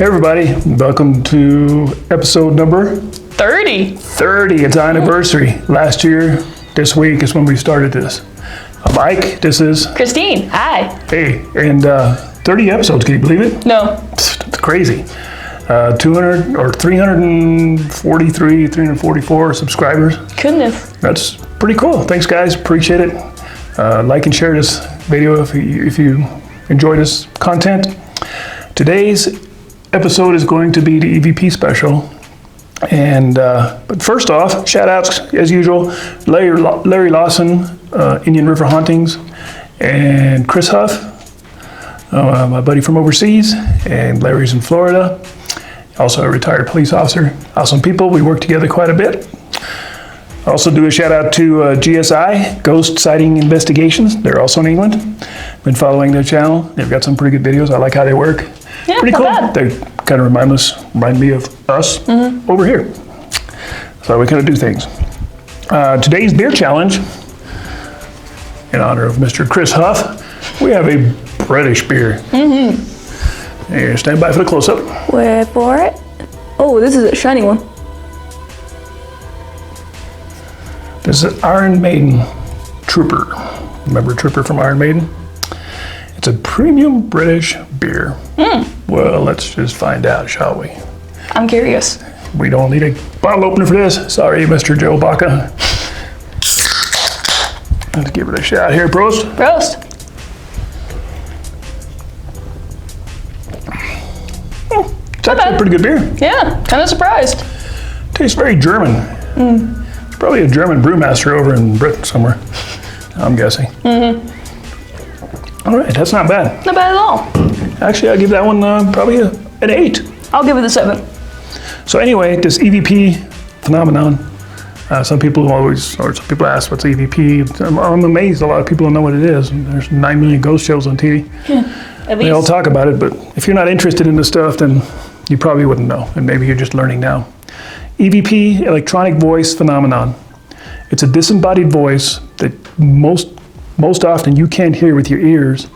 Hey everybody, welcome to episode number 30. 30, it's our anniversary. Last year, this week is when we started this. I'm Mike, this is Christine, hi. Hey, and 30 episodes, can you believe it? No. It's crazy. 200 or 343, 344 subscribers. Goodness. That's pretty cool. Thanks guys, appreciate it. Like and share this video if you enjoy this content. Today's episode is going to be the EVP Special. And but first off, shout outs as usual, Larry Lawson, Indian River Hauntings, and Chris Huff, my buddy from overseas, and Larry's in Florida, also a retired police officer. Awesome people, we work together quite a bit. Also do a shout out to GSI, Ghost Sighting Investigations. They're also in England. Been following their channel. They've got some pretty good videos. I like how they work. Yeah, pretty cool. Bad. They kind of remind me of us over here. So we kind of do things. Today's beer challenge, in honor of Mr. Chris Huff, we have a British beer. Here, stand by for the close-up. Wait for it. Oh, this is a shiny one. This is Iron Maiden Trooper. Remember Trooper from Iron Maiden? It's a premium British beer. Well, let's just find out, shall we? I'm curious. We don't need a bottle opener for this. Sorry, Mr. Joe Baca. Let's give it a shot here, Prost. Roast. It's actually a pretty good beer. Yeah, kind of surprised. Tastes very German. It's probably a German brewmaster over in Britain somewhere, I'm guessing. All right, that's not bad. Not bad at all. Actually, I'll give that one probably an 8. I'll give it a 7. So anyway, this EVP phenomenon, some people ask what's EVP. I'm amazed a lot of people don't know what it is. There's 9 million ghost shows on TV. At They all least. talk about it, but if you're not interested in this stuff, then you probably wouldn't know, and maybe you're just learning now. EVP, electronic voice phenomenon. It's a disembodied voice that most often you can't hear with your ears,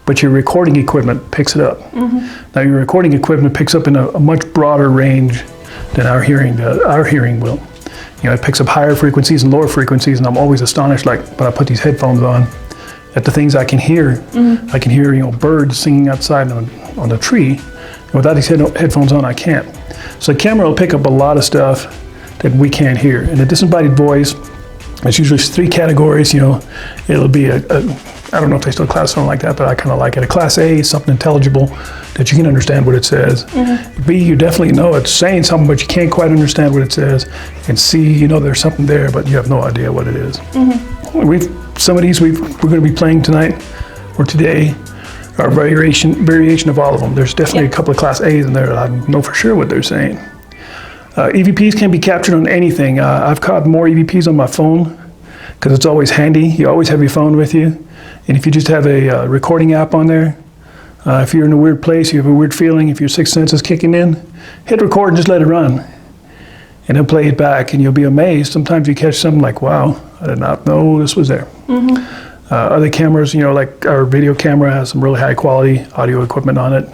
but your recording equipment picks it up. Now your recording equipment picks up in a much broader range than our hearing will. You know, it picks up higher frequencies and lower frequencies, and I'm always astonished, like when I put these headphones on, at the things I can hear. I can hear, birds singing outside on the tree. And without these headphones on, I can't. So the camera will pick up a lot of stuff that we can't hear. And a disembodied voice, it's usually 3 categories. It'll be I don't know if they still class something like that, but I kind of like it. A class A, something intelligible that you can understand what it says. B, you definitely know it's saying something, but you can't quite understand what it says. And C, there's something there, but you have no idea what it is. Some of these we're going to be playing tonight or today are variation of all of them. There's definitely a couple of class A's in there that I know for sure what they're saying. EVPs can be captured on anything. I've caught more EVPs on my phone because it's always handy. You always have your phone with you. And if you just have a recording app on there, if you're in a weird place, you have a weird feeling, if your sixth sense is kicking in, hit record and just let it run. And it'll play it back and you'll be amazed. Sometimes you catch something like, wow, I did not know this was there. Other cameras, like our video camera has some really high quality audio equipment on it.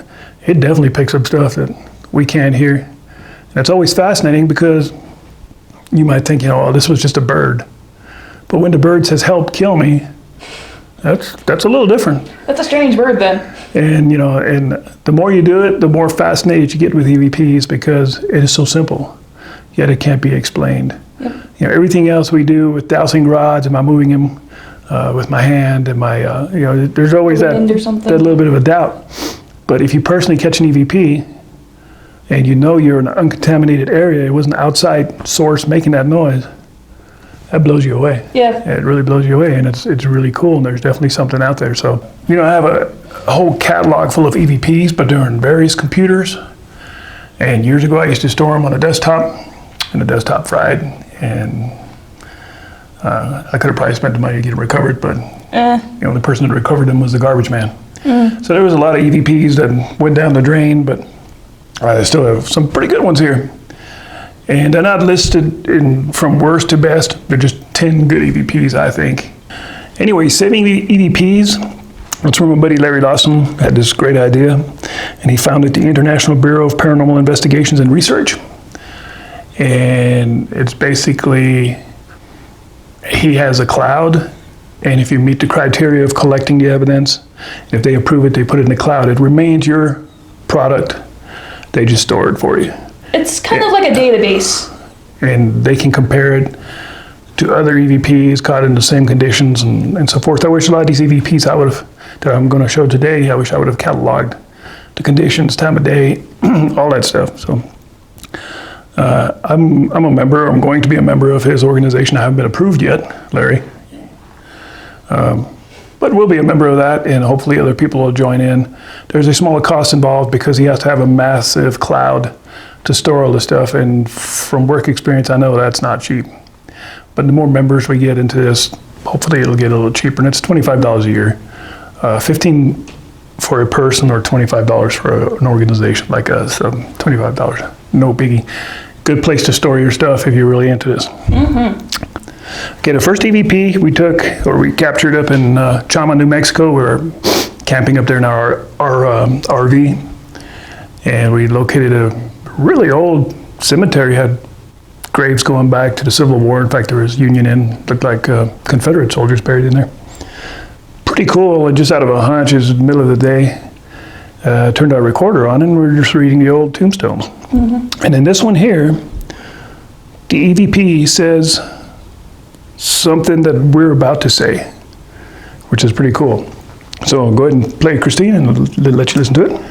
It definitely picks up stuff that we can't hear. And it's always fascinating because you might think, oh, this was just a bird. But when the bird says, help, kill me, that's a little different. That's a strange bird then. And, and the more you do it, the more fascinated you get with EVPs because it is so simple, yet it can't be explained. Everything else we do with dowsing rods, am I moving them with my hand, and there's always that little bit of a doubt. But if you personally catch an EVP and you're in an uncontaminated area, it was an outside source making that noise, that blows you away. Yeah. It really blows you away, and it's really cool, and there's definitely something out there. So, I have a whole catalog full of EVPs, but they're in various computers. And years ago, I used to store them on a desktop, and the desktop fried, and I could have probably spent the money to get them recovered, but the person that recovered them was the garbage man. So there was a lot of EVPs that went down the drain, but I still have some pretty good ones here. And they're not listed from worst to best. They're just 10 good EVPs, I think. Anyway, saving the EVPs That's where my buddy Larry Lawson had this great idea, and he founded the International Bureau of Paranormal Investigations and Research. And it's basically, he has a cloud, and if you meet the criteria of collecting the evidence, if they approve it, they put it in the cloud. It remains your product. They just store it for you. It's kind of like a database. And they can compare it to other EVPs caught in the same conditions and so forth. I wish a lot of these EVPs that I'm going to show today, I wish I would have cataloged the conditions, time of day, all that stuff. So I'm a member. I'm going to be a member of his organization. I haven't been approved yet, Larry. But we'll be a member of that, and hopefully other people will join in. There's a smaller cost involved because he has to have a massive cloud to store all the stuff, and from work experience, I know that's not cheap. But the more members we get into this, hopefully it'll get a little cheaper, and it's $25 a year. $15 for a person or $25 for an organization like us, so $25, no biggie. Good place to store your stuff if you're really into this. Okay, the first EVP we captured up in Chama, New Mexico. We were camping up there in our RV, and we located a really old cemetery, had graves going back to the Civil War. In fact, there was Union Inn, looked like Confederate soldiers buried in there. Pretty cool, and just out of a hunch, it was the middle of the day, turned our recorder on, and we were just reading the old tombstones. And in this one here, the EVP says something that we're about to say, which is pretty cool. So I'll go ahead and play Christine and let you listen to it.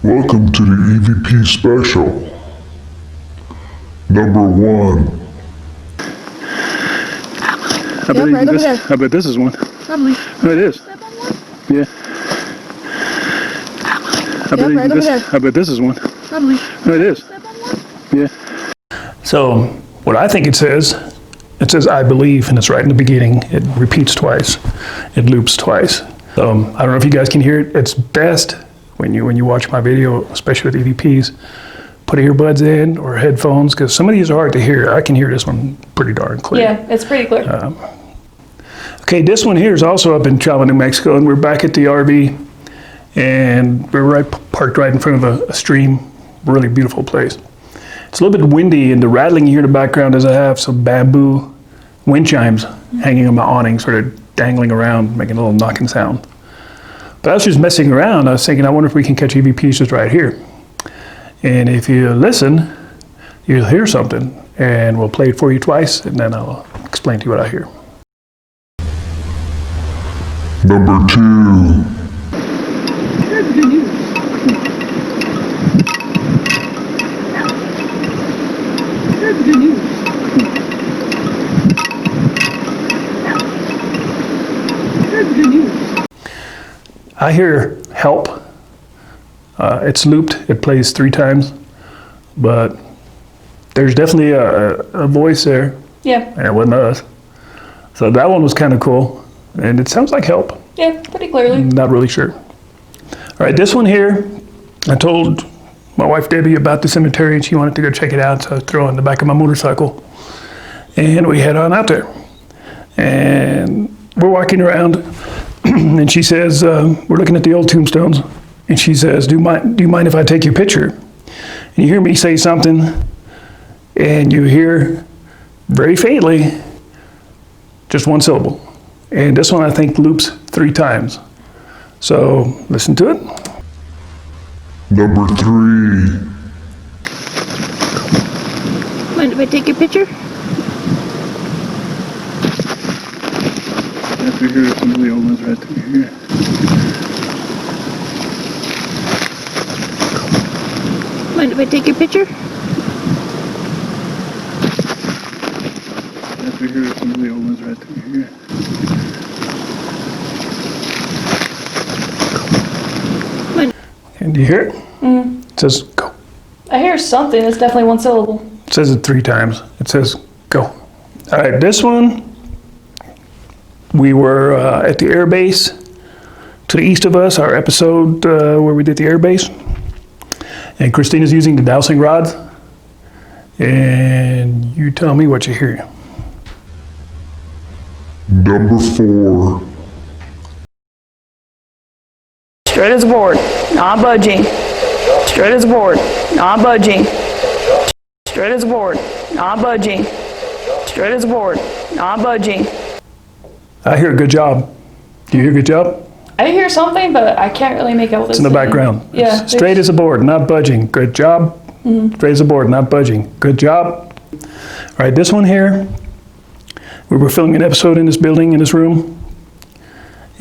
Welcome to the EVP Special. Number 1. I bet this is one. Probably. Oh, it is. Yeah. I bet this is one. Probably. Oh, it is. Yeah. So what I think it says I believe, and it's right in the beginning. It repeats twice. It loops twice. I don't know if you guys can hear it. It's best when you watch my video, especially with EVPs, put earbuds in or headphones, because some of these are hard to hear. I can hear this one pretty darn clear. Yeah, it's pretty clear. Okay, this one here is also up in Chava, New Mexico, and we're back at the RV, and we're parked right in front of a stream. Really beautiful place. It's a little bit windy, and the rattling you hear in the background is I have some bamboo wind chimes hanging on my awning, sort of dangling around, making a little knocking sound. But I was just messing around. I was thinking, I wonder if we can catch EVPs just right here. And if you listen, you'll hear something, and we'll play it for you twice, and then I'll explain to you what I hear. Number 2. That's good news. That's good news. That's good news. I hear help. It's looped. It plays 3 times, but there's definitely a voice there. Yeah. And it wasn't us. So that one was kind of cool. And it sounds like help. Yeah, pretty clearly. Not really sure. All right, this one here, I told my wife Debbie about the cemetery, and she wanted to go check it out, so I throw it in the back of my motorcycle. And we head on out there. And we're walking around, and she says, we're looking at the old tombstones, and she says, do you mind if I take your picture? And you hear me say something, and you hear very faintly just one syllable. And this one, I think, loops 3 times. So listen to it. Number 3. Mind if I take your picture? After here, some of the old ones right through here. Mind if I take your picture? After here, some of the old ones right through here. And do you hear it? It says go. I hear something. It's definitely one syllable. It says it 3 times. It says go. All right, this one, we were at the air base to the east of us, our episode where we did the air base. And Christina's using the dowsing rods. And you tell me what you hear. Number 4. Straight as a board, not budging. Straight as a board, not budging. Straight as a board, not budging. Straight as a board, not budging. I hear a good job. Do you hear a good job? I hear something, but I can't really make out what It's it's in the background. Yeah. It's straight as a board, not budging. Good job. Straight as a board, not budging. Good job. All right, this one here, we were filming an episode in this building, in this room,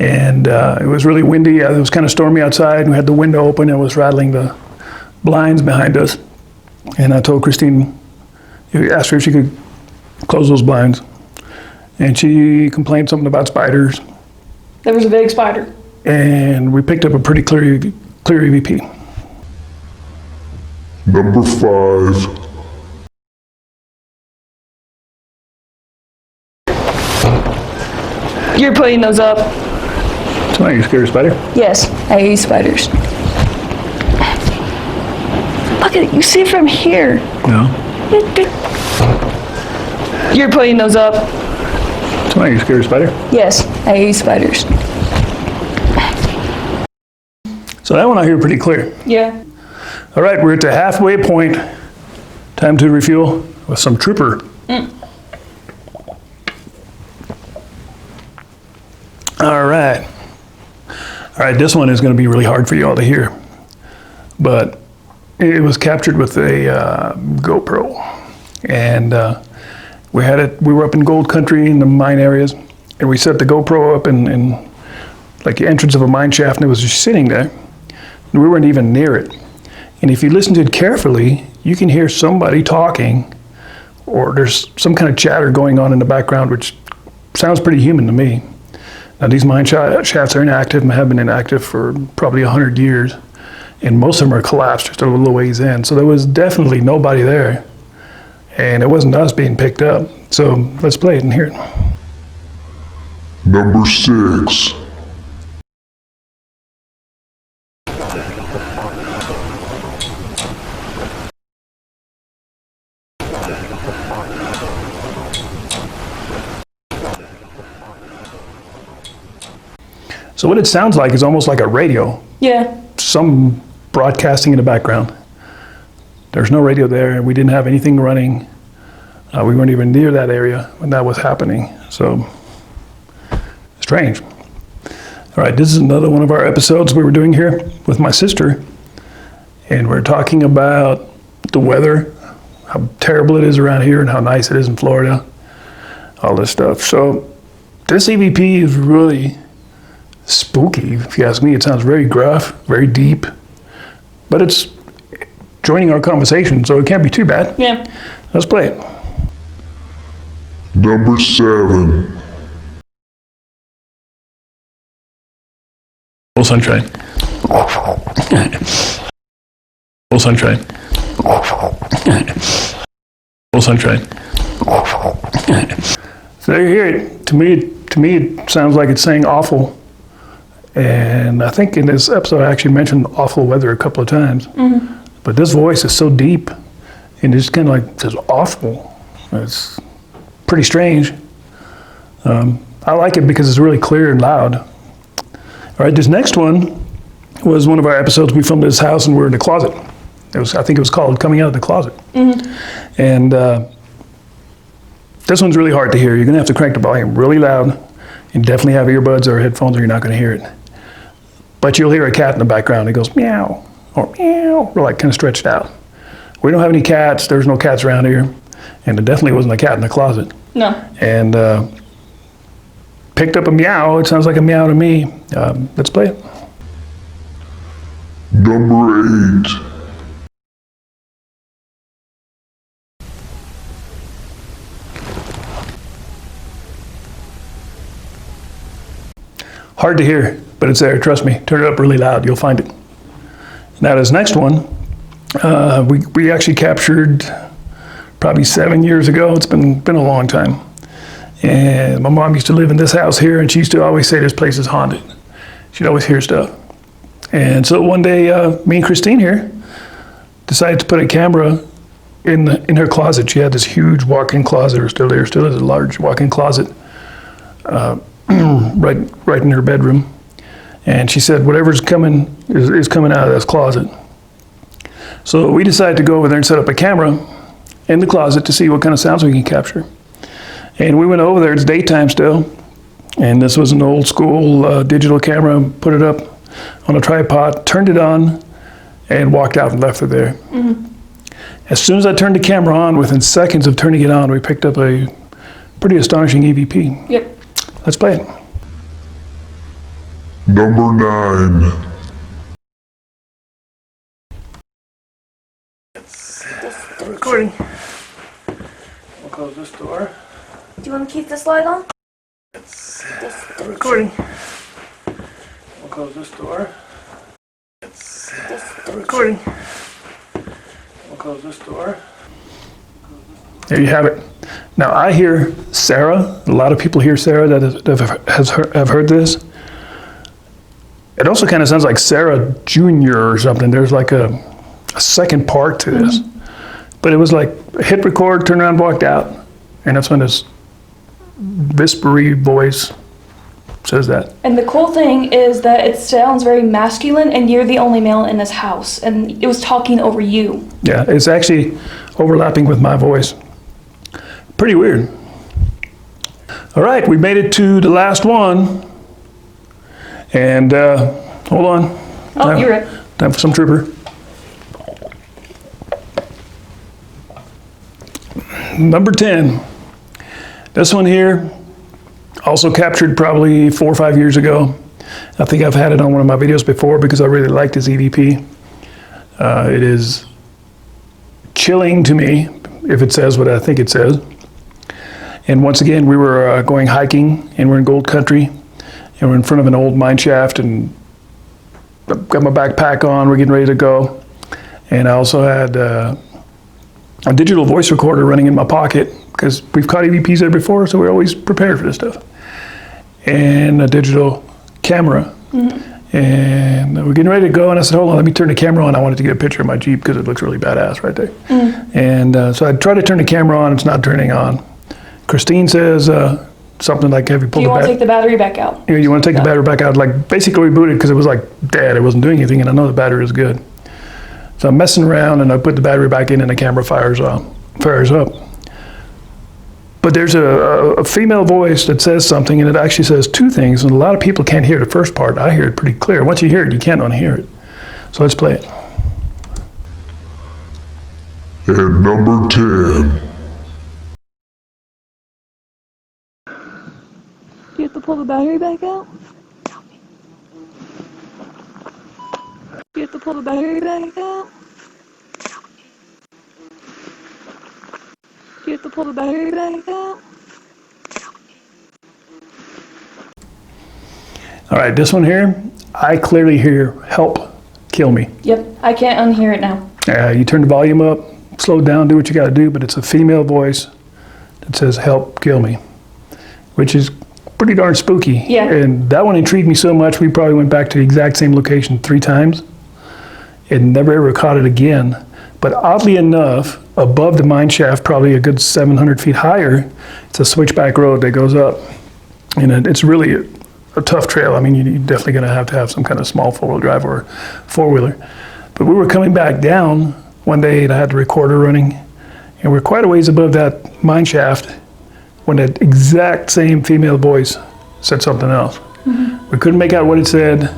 and it was really windy. It was kind of stormy outside. We had the window open and it was rattling the blinds behind us. And I told Christine, asked her if she could close those blinds. And she complained something about spiders. There was a big spider. And we picked up a pretty clear EVP. Number 5. You're putting those up. So, are you scared of spider? Yes, I hate spiders. Look at it, you see it from here. No. You're putting those up. So, are you scared of spider? Yes, I hate spiders. So that one I hear pretty clear. Yeah. All right, we're at the halfway point. Time to refuel with some trooper. All right. All right, this one is going to be really hard for you all to hear. But it was captured with a GoPro. And we were up in gold country in the mine areas. And we set the GoPro up in like the entrance of a mine shaft, and it was just sitting there. And we weren't even near it. And if you listen to it carefully, you can hear somebody talking, or there's some kind of chatter going on in the background, which sounds pretty human to me. Now, these mine shafts are inactive and have been inactive for probably 100 years, and most of them are collapsed just a little ways in. So there was definitely nobody there, and it wasn't us being picked up. So let's play it and hear it. Number 6. So what it sounds like is almost like a radio. Yeah. Some broadcasting in the background. There's no radio there. We didn't have anything running. We weren't even near that area when that was happening. So strange. All right, this is another one of our episodes we were doing here with my sister. And we're talking about the weather, how terrible it is around here and how nice it is in Florida, all this stuff. So this EVP is really spooky, if you ask me. It sounds very gruff, very deep, but it's joining our conversation, so it can't be too bad. Yeah. Let's play it. Number 7. Full sunshine. Full sunshine. Full sunshine. So there you hear it. To me, it sounds like it's saying awful. And I think in this episode, I actually mentioned awful weather a couple of times. Mm-hmm. But this voice is so deep, and it's kind of like says awful. It's pretty strange. I like it because it's really clear and loud. All right, this next one was one of our episodes. We filmed at his house, and we're in the closet. I think it was called Coming Out of the Closet. Mm-hmm. And this one's really hard to hear. You're going to have to crank the volume really loud, and definitely have earbuds or headphones, or you're not going to hear it. But you'll hear a cat in the background. It goes meow, or meow. We're like kind of stretched out. We don't have any cats. There's no cats around here. And there definitely wasn't a cat in the closet. No. And picked up a meow. It sounds like a meow to me. Let's play it. Number 8. Hard to hear, but it's there. Trust me. Turn it up really loud. You'll find it. Now this next one, we actually captured probably 7 years ago. It's been a long time. And my mom used to live in this house here, and she used to always say this place is haunted. She'd always hear stuff. And so one day, me and Christine here decided to put a camera in her closet. She had this huge walk-in closet, or still is a large walk-in closet, right in her bedroom. And she said, whatever's coming is coming out of this closet. So we decided to go over there and set up a camera in the closet to see what kind of sounds we can capture. And we went over there, it's daytime still, and this was an old school digital camera, put it up on a tripod, turned it on, and walked out and left it there. As soon as I turned the camera on, within seconds of turning it on, we picked up a pretty astonishing EVP. Yep. Let's play it. Number 9. Recording. We'll close this door. Do you want to keep this light on? Recording. We'll close this door. Recording. We'll close this door. There you have it. Now I hear Sarah. A lot of people hear Sarah that have heard this. It also kind of sounds like Sarah Jr. or something. There's like a second part to this. But it was like hit record, turned around, walked out. And that's when this whispery voice says that. And the cool thing is that it sounds very masculine, and you're the only male in this house, and it was talking over you. Yeah, it's actually overlapping with my voice. Pretty weird. All right, we made it to the last one. And hold on. Oh, you're right. Time for some trooper. Number 10. This one here, also captured probably 4 or 5 years ago. I think I've had it on one of my videos before because I really like this EVP. It is chilling to me if it says what I think it says. And once again, we were going hiking, and we're in gold country, and we're in front of an old mine shaft, and I've got my backpack on, we're getting ready to go. And I also had a digital voice recorder running in my pocket, because we've caught EVPs there before, so we're always prepared for this stuff. And a digital camera. And we're getting ready to go, and I said, hold on, let me turn the camera on. I wanted to get a picture of my Jeep because it looks really badass right there. And so I tried to turn the camera on, it's not turning on. Christine says something like, have you pulled Do you the want to take the battery back out? Yeah, you want to take the battery back out, like basically rebooted because it was like dead. It wasn't doing anything, and I know the battery was good. So I'm messing around, and I put the battery back in, and the camera fires up. But there's a female voice that says something, and it actually says two things, and a lot of people can't hear the first part. I hear it pretty clear. Once you hear it, you can't unhear it. So let's play it. And number 10. Do you have to pull the battery back out? Do you have to pull the battery back out? Do you have to pull the battery back out? All right, this one here, I clearly hear help, kill me. Yep, I can't unhear it now. You turn the volume up, slow down, do what you got to do, but it's a female voice that says help, kill me, which is pretty darn spooky. Yeah. And that one intrigued me so much, we probably went back to the exact same location 3 times and never ever caught it again. But oddly enough, above the mine shaft, probably a good 700 feet higher, it's a switchback road that goes up. And it's really a tough trail. I mean, you're definitely going to have some kind of small 4-wheel drive or 4-wheeler. But we were coming back down one day, and I had the recorder running, and we're quite a ways above that mine shaft when that exact same female voice said something else. We couldn't make out what it said,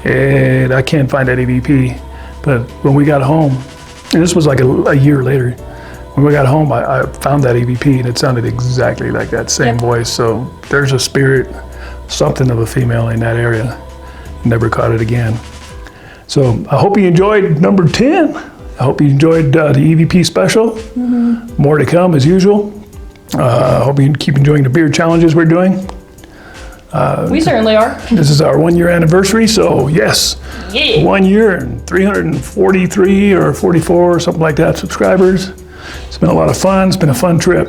and I can't find that EVP. But when we got home, and this was like a year later, when we got home, I found that EVP, and it sounded exactly like that same voice. So there's a spirit, something of a female in that area. Never caught it again. So I hope you enjoyed number 10. I hope you enjoyed the EVP Special. More to come as usual. I hope you keep enjoying the beer challenges we're doing. We certainly are. This is our 1-year anniversary, so yes, Yeah. 1 year and 343 or 44 or something like that subscribers. It's been a lot of fun. It's been a fun trip.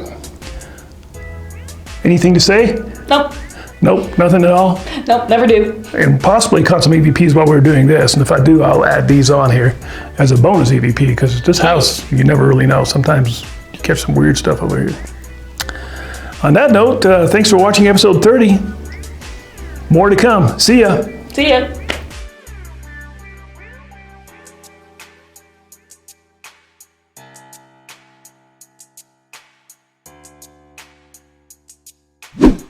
Anything to say? Nope. Nope, nothing at all. Nope, never do. And possibly caught some EVPs while we were doing this, and if I do, I'll add these on here as a bonus EVP, because this house, you never really know. Sometimes you catch some weird stuff over here. On that note, thanks for watching episode 30. More to come. See ya. See ya. you.